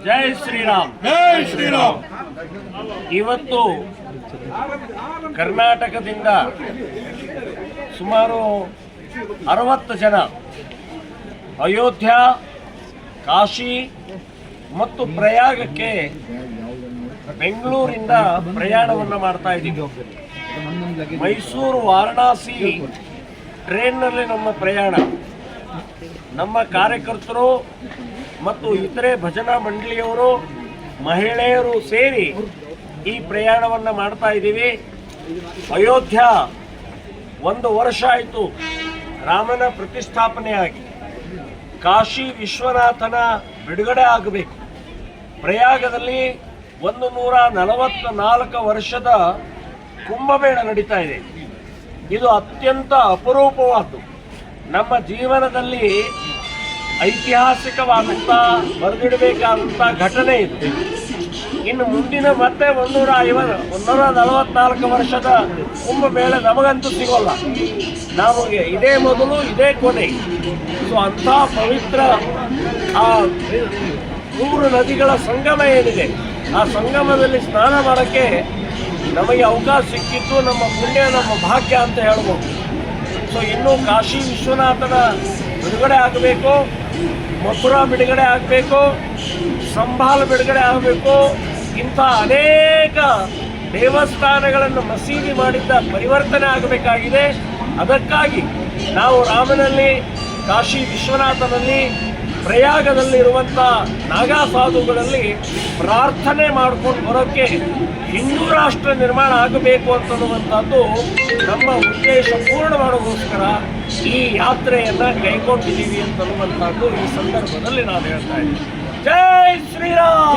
ಜೈ ಶ್ರೀರಾಮ್. ಜೈ ಶ್ರೀರಾಮ್. ಇವತ್ತು ಕರ್ನಾಟಕದಿಂದ ಸುಮಾರು 60 ಜನ ಅಯೋಧ್ಯ, ಕಾಶಿ ಮತ್ತು ಪ್ರಯಾಗಕ್ಕೆ ಬೆಂಗಳೂರಿಂದ ಪ್ರಯಾಣವನ್ನು ಮಾಡ್ತಾ ಇದ್ದೀವಿ. ಮೈಸೂರು, ವಾರಣಾಸಿ ಟ್ರೈನ್ನಲ್ಲಿ ನಮ್ಮ ಪ್ರಯಾಣ. ನಮ್ಮ ಕಾರ್ಯಕರ್ತರು ಮತ್ತು ಇತರೆ ಭಜನಾ ಮಂಡಳಿಯವರು, ಮಹಿಳೆಯರು ಸೇರಿ ಈ ಪ್ರಯಾಣವನ್ನು ಮಾಡ್ತಾ ಇದ್ದೀವಿ. ಅಯೋಧ್ಯ 1 ವರ್ಷ ಆಯಿತು ರಾಮನ ಪ್ರತಿಷ್ಠಾಪನೆ ಆಗಿ. ಕಾಶಿ ವಿಶ್ವನಾಥನ ಬಿಡುಗಡೆ ಆಗಬೇಕು. ಪ್ರಯಾಗದಲ್ಲಿ 144 ವರ್ಷದ ಕುಂಭಮೇಳ ನಡೀತಾ ಇದೆ. ಇದು ಅತ್ಯಂತ ಅಪರೂಪವಾದ್ದು. ನಮ್ಮ ಜೀವನದಲ್ಲಿ ಐತಿಹಾಸಿಕವಾದಂಥ ಬರೆದಿಡಬೇಕಾದಂಥ ಘಟನೆ ಇದು. ಇನ್ನು ಮುಂದಿನ ಮತ್ತೆ 144 ವರ್ಷದ ಕುಂಭಮೇಳ ನಮಗಂತೂ ಸಿಗೋಲ್ಲ. ನಮಗೆ ಇದೇ ಮೊದಲು, ಇದೇ ಕೊನೆ. ಸೊ ಅಂಥ ಪವಿತ್ರ ಆ 3 ನದಿಗಳ ಸಂಗಮ ಏನಿದೆ, ಆ ಸಂಗಮದಲ್ಲಿ ಸ್ನಾನ ಮಾಡೋಕ್ಕೆ ನಮಗೆ ಅವಕಾಶ ಸಿಕ್ಕಿದ್ದು ನಮ್ಮ ಪುಣ್ಯ, ನಮ್ಮ ಭಾಗ್ಯ ಅಂತ ಹೇಳ್ಬೋದು. ಸೊ ಇನ್ನು ಕಾಶಿ ವಿಶ್ವನಾಥನ ಬಿಡುಗಡೆ ಆಗಬೇಕು, ಮಥುರಾ ಬಿಡುಗಡೆ ಆಗಬೇಕು, ಸಂಭಾಲ್ ಬಿಡುಗಡೆ ಆಗಬೇಕು. ಇಂಥ ಅನೇಕ ದೇವಸ್ಥಾನಗಳನ್ನು ಮಸೀದಿ ಮಾಡಿದ್ದ ಪರಿವರ್ತನೆ ಆಗಬೇಕಾಗಿದೆ. ಅದಕ್ಕಾಗಿ ನಾವು ರಾಮನಲ್ಲಿ, ಕಾಶಿ ವಿಶ್ವನಾಥನಲ್ಲಿ, ಪ್ರಯಾಗದಲ್ಲಿರುವಂಥ ನಾಗಾ ಸಾಧುಗಳಲ್ಲಿ ಪ್ರಾರ್ಥನೆ ಮಾಡ್ಕೊಂಡು ಬರೋಕ್ಕೆ ಹಿಂದೂ ರಾಷ್ಟ್ರ ನಿರ್ಮಾಣ ಆಗಬೇಕು ಅಂತನ್ನುವಂಥದ್ದು ನಮ್ಮ ಉದ್ದೇಶ ಪೂರ್ಣ ಮಾಡೋಕ್ಕೋಸ್ಕರ ಈ ಯಾತ್ರೆಯನ್ನು ಕೈಗೊಂಡಿದ್ದೀವಿ ಅಂತನ್ನುವಂಥದ್ದು ಈ ಸಂದರ್ಭದಲ್ಲಿ ನಾನು ಹೇಳ್ತಾ ಇದ್ದೀನಿ. ಜೈ ಶ್ರೀರಾಮ್.